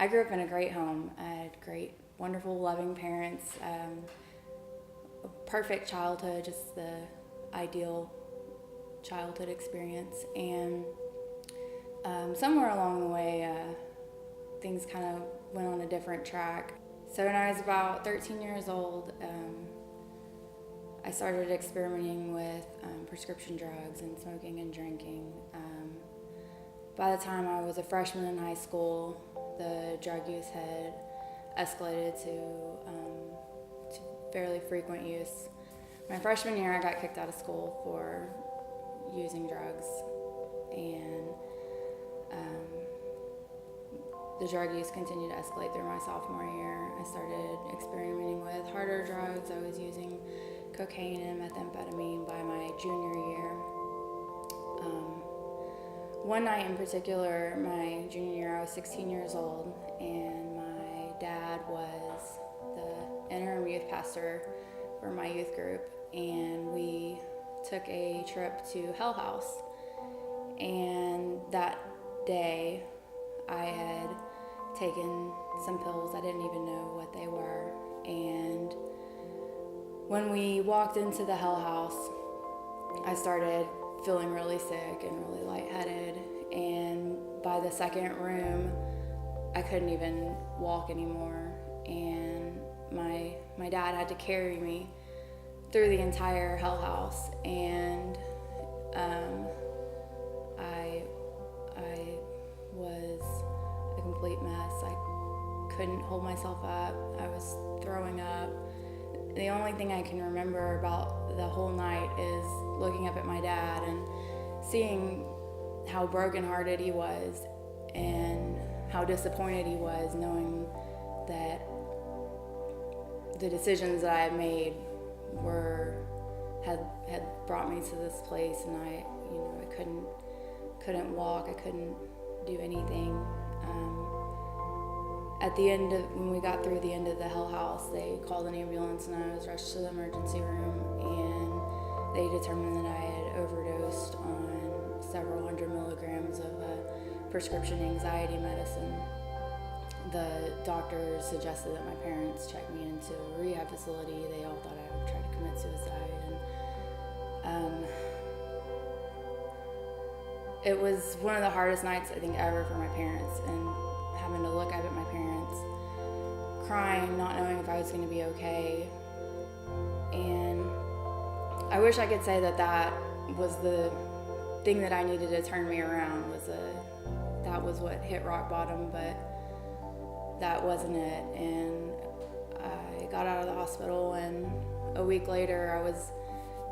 I grew up in a great home. I had great, wonderful, loving parents, a perfect childhood, just the ideal childhood experience. And somewhere along the way, things kind of went on a different track. So when I was about 13 years old, I started experimenting with prescription drugs and smoking and drinking. By the time I was a freshman in high school, the drug use had escalated to fairly frequent use. My freshman year, I got kicked out of school for using drugs, and the drug use continued to escalate through my sophomore year. I started experimenting with harder drugs. I was using cocaine and methamphetamine by my junior year. One night in particular, my junior year, I was 16 years old, and my dad was the interim youth pastor for my youth group, and we took a trip to Hell House. And that day, I had taken some pills. I didn't even know what they were. And when we walked into the Hell House, I started feeling really sick and really lightheaded. And by the second room, I couldn't even walk anymore. And my dad had to carry me through the entire Hell House. And I was a complete mess. I couldn't hold myself up. I was throwing up. The only thing I can remember about the whole night is looking up at my dad and seeing how brokenhearted he was and how disappointed he was, knowing that the decisions that I had made had brought me to this place, and I couldn't walk. I couldn't do anything. When we got through the end of the Hell House, they called an ambulance and I was rushed to the emergency room, and they determined that I had overdosed on several hundred milligrams of prescription anxiety medicine. The doctors suggested that my parents check me into a rehab facility. They all thought I would try to commit suicide, and it was one of the hardest nights I think ever for my parents, and having to look up at my parents crying, not knowing if I was going to be okay. And I wish I could say that was the thing that I needed to turn me around, that was what hit rock bottom, but that wasn't it. And I got out of the hospital, and a week later I was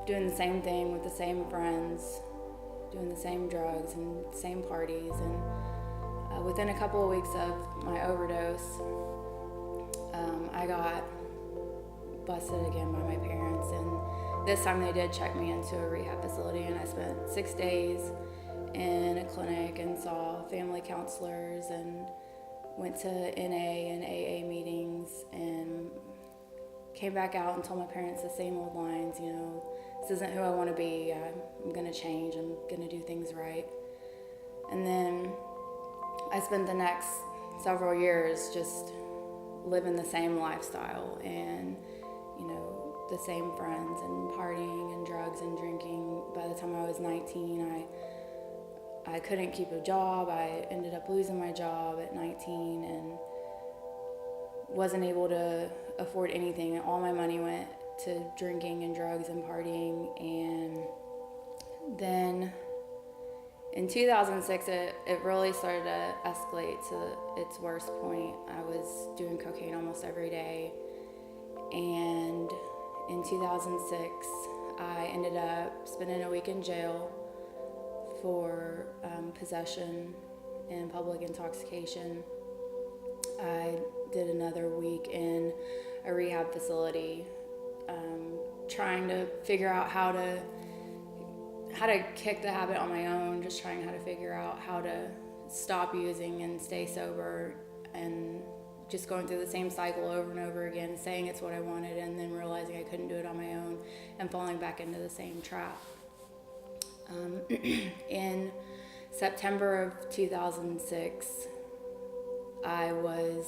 doing the same thing with the same friends, doing the same drugs and same parties. And within a couple of weeks of my overdose, I got busted again by my parents, and this time they did check me into a rehab facility, and I spent 6 days in a clinic and saw family counselors and went to NA and AA meetings, and came back out and told my parents the same old lines, this isn't who I want to be, I'm going to change, I'm going to do things right. And then I spent the next several years just living the same lifestyle, and the same friends, and partying and drugs and drinking. By the time I was 19, I couldn't keep a job. I ended up losing my job at 19 and wasn't able to afford anything. All my money went to drinking and drugs and partying. And then in 2006, it really started to escalate to its worst point. I was doing cocaine almost every day. And in 2006, I ended up spending a week in jail for possession and public intoxication. I did another week in a rehab facility, trying to figure out how to kick the habit on my own, just trying how to figure out how to stop using and stay sober, and just going through the same cycle over and over again, saying it's what I wanted, and then realizing I couldn't do it on my own and falling back into the same trap. In September of 2006, I was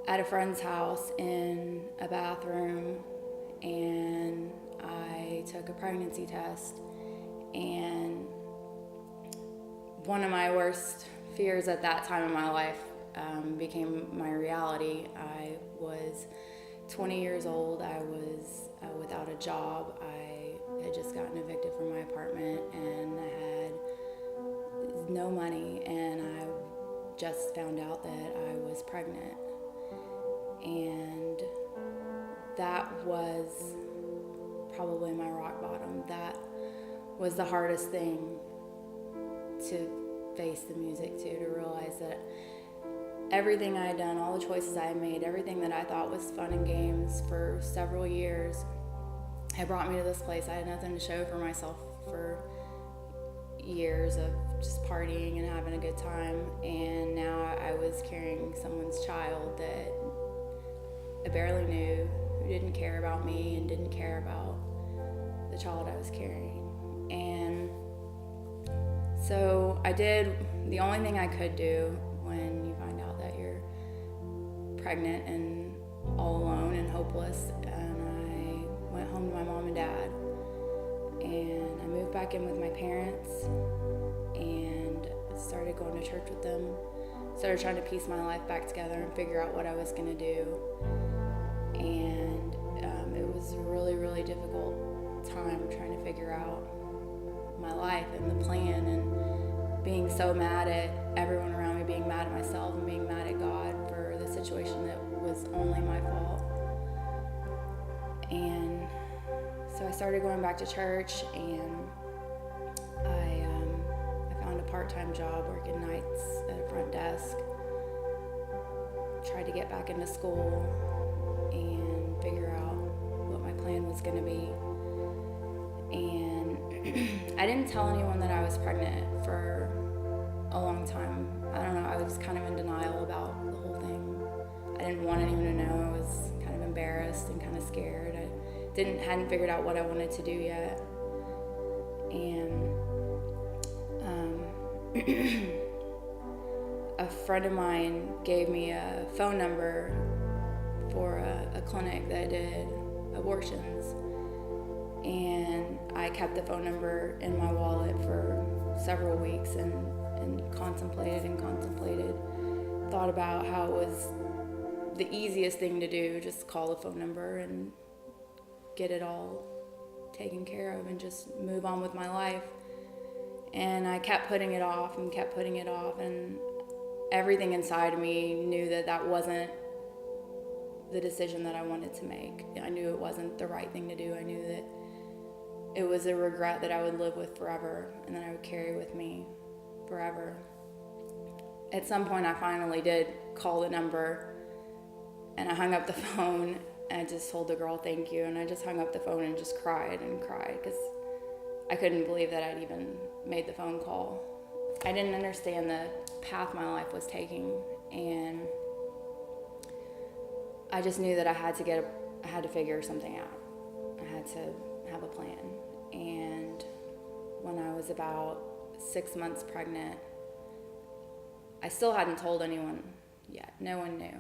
at a friend's house in a bathroom, and I took a pregnancy test, and one of my worst fears at that time in my life became my reality. I was 20 years old. I was without a job. I had just gotten evicted from my apartment, and I had no money, and I just found out that I was pregnant. And that was probably my rock bottom. That was the hardest thing to face the music to realize that everything I had done, all the choices I had made, everything that I thought was fun and games for several years had brought me to this place. I had nothing to show for myself for years of just partying and having a good time, and now I was carrying someone's child that I barely knew, who didn't care about me and didn't care about the child I was carrying. And so I did the only thing I could do when you find out that you're pregnant and all alone and hopeless, and I went home to my mom and dad, and I moved back in with my parents and started going to church with them, started trying to piece my life back together and figure out what I was going to do. And it was a really, really difficult time trying to figure out my life and the plan, and being so mad at everyone around me, being mad at myself and being mad at God for the situation that was only my fault. And so I started going back to church, and I found a part-time job working nights at a front desk, tried to get back into school and figure out what my plan was going to be. And I didn't tell anyone that I was pregnant for a long time. I don't know, I was kind of in denial about the whole thing. I didn't want anyone to know. I was kind of embarrassed and kind of scared. I hadn't figured out what I wanted to do yet. And a friend of mine gave me a phone number for a clinic that did abortions, and I kept the phone number in my wallet for several weeks and contemplated, thought about how it was the easiest thing to do, just call the phone number and get it all taken care of and just move on with my life. And I kept putting it off, and everything inside of me knew that that wasn't the decision that I wanted to make. I knew it wasn't the right thing to do. I knew that it was a regret that I would live with forever and that I would carry with me forever. At some point, I finally did call the number, and I hung up the phone, and I just told the girl thank you, and I just hung up the phone and just cried because I couldn't believe that I'd even made the phone call. I didn't understand the path my life was taking, and I just knew that I had to figure something out. I had to have a plan. And when I was about 6 months pregnant, I still hadn't told anyone yet. No one knew.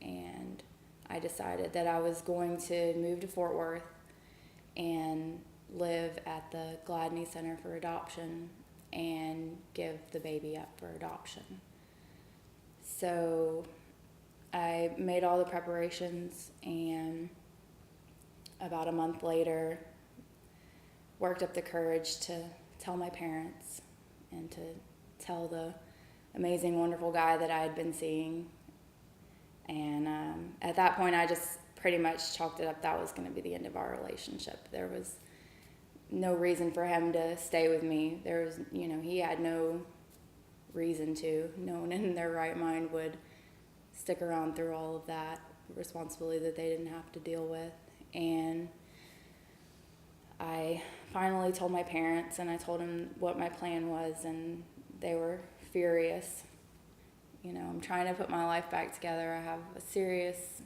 And I decided that I was going to move to Fort Worth and live at the Gladney Center for Adoption and give the baby up for adoption. So I made all the preparations, and about a month later, worked up the courage to tell my parents and to tell the amazing, wonderful guy that I had been seeing. And at that point, I just pretty much chalked it up. That was going to be the end of our relationship. There was no reason for him to stay with me. There was, he had no reason to. No one in their right mind would stick around through all of that responsibility that they didn't have to deal with. And I finally told my parents, and I told them what my plan was, and they were furious. I'm trying to put my life back together. I have a serious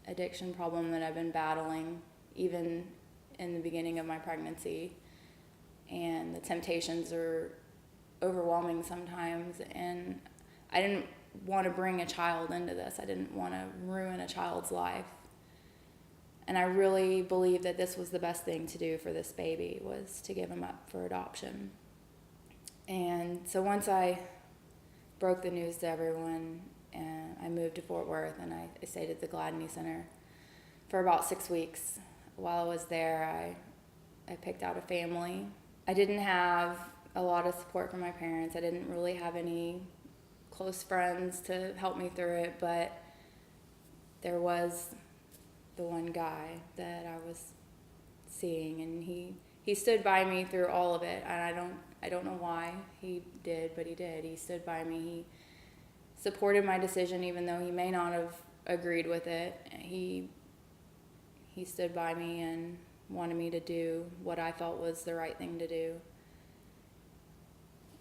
addiction problem that I've been battling even in the beginning of my pregnancy, and the temptations are overwhelming sometimes, and I didn't want to bring a child into this. I didn't want to ruin a child's life. And I really believed that this was the best thing to do for this baby, was to give him up for adoption. And so once I broke the news to everyone, and I moved to Fort Worth, and I stayed at the Gladney Center for about 6 weeks. While I was there, I picked out a family. I didn't have a lot of support from my parents. I didn't really have any close friends to help me through it, but there was the one guy that I was seeing, and he stood by me through all of it. And I don't know why he did, but he did. He stood by me. He supported my decision, even though he may not have agreed with it. He stood by me and wanted me to do what I felt was the right thing to do.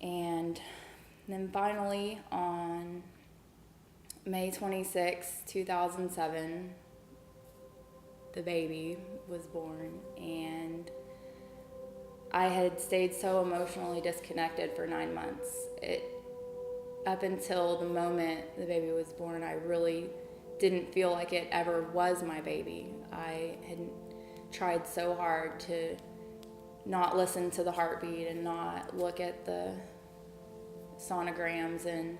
And then finally, on May 26, 2007, the baby was born, and I had stayed so emotionally disconnected for 9 months. Up until the moment the baby was born, I really didn't feel like it ever was my baby. I had tried so hard to not listen to the heartbeat and not look at the sonograms and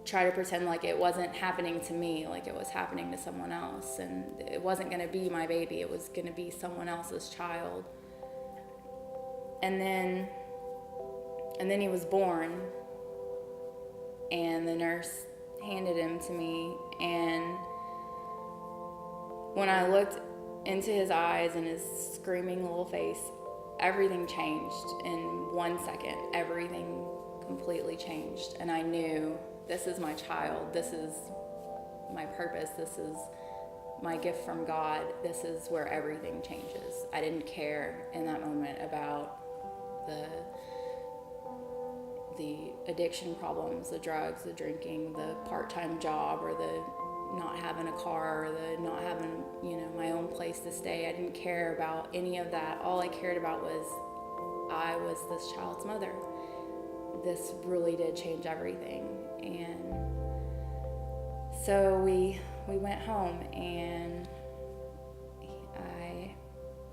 try to pretend like it wasn't happening to me, like it was happening to someone else. And it wasn't going to be my baby, it was going to be someone else's child. And then he was born, and the nurse handed him to me, and when I looked into his eyes and his screaming little face, everything changed in 1 second. Everything completely changed, and I knew, this is my child, this is my purpose, this is my gift from God, this is where everything changes. I didn't care in that moment about the addiction problems, the drugs, the drinking, the part-time job, or the not having a car, or the not having, my own place to stay. I didn't care about any of that. All I cared about was I was this child's mother. This really did change everything. And so we went home, and I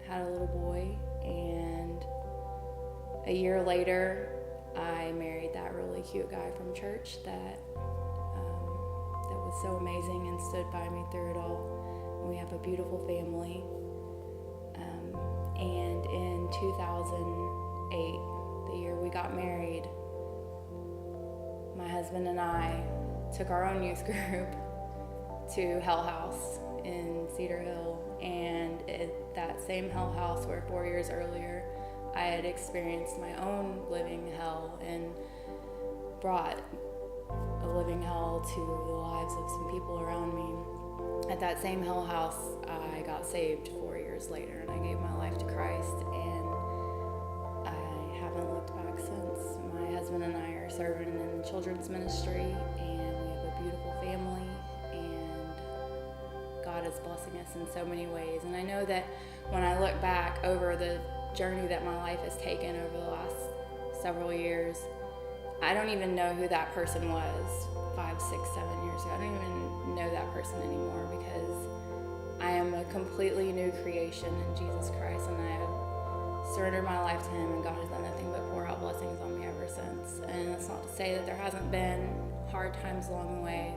had a little boy, and a year later I married that really cute guy from church that was so amazing and stood by me through it all. And we have a beautiful family. And in 2008, the year we got married, my husband and I took our own youth group to Hell House in Cedar Hill. And at that same Hell House where 4 years earlier I had experienced my own living hell and brought a living hell to the lives of some people around me. At that same Hell House, I got saved 4 years later, and I gave my life to Christ, and I haven't looked back since. My husband and I are serving in children's ministry, and we have a beautiful family, and God is blessing us in so many ways. And I know that when I look back over the journey that my life has taken over the last several years, I don't even know who that person was 5, 6, 7 years ago. I don't even know that person anymore, because I am a completely new creation in Jesus Christ, and I have surrendered my life to Him, and God has done nothing but pour out blessings on me ever since. And that's not to say that there hasn't been hard times along the way.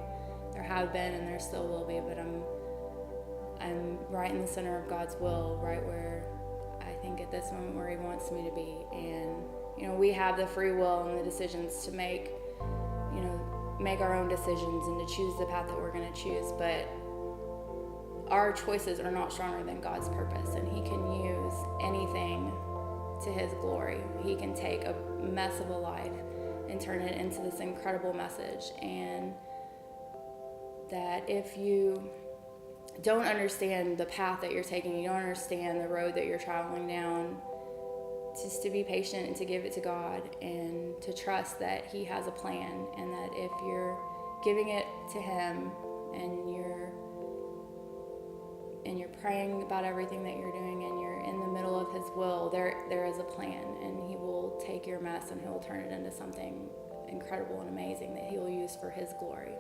There have been, and there still will be, but I'm right in the center of God's will, right where I think at this moment where He wants me to be. And we have the free will and the decisions to make our own decisions and to choose the path that we're going to choose, but our choices are not stronger than God's purpose, and He can use anything to His glory. He can take a mess of a life and turn it into this incredible message. And that if you don't understand the path that you're taking, you don't understand the road that you're traveling down, just to be patient and to give it to God and to trust that He has a plan, and that if you're giving it to Him and you're praying about everything that you're doing and you're in the middle of His will, there is a plan, and He will take your mess and He will turn it into something incredible and amazing that He will use for His glory.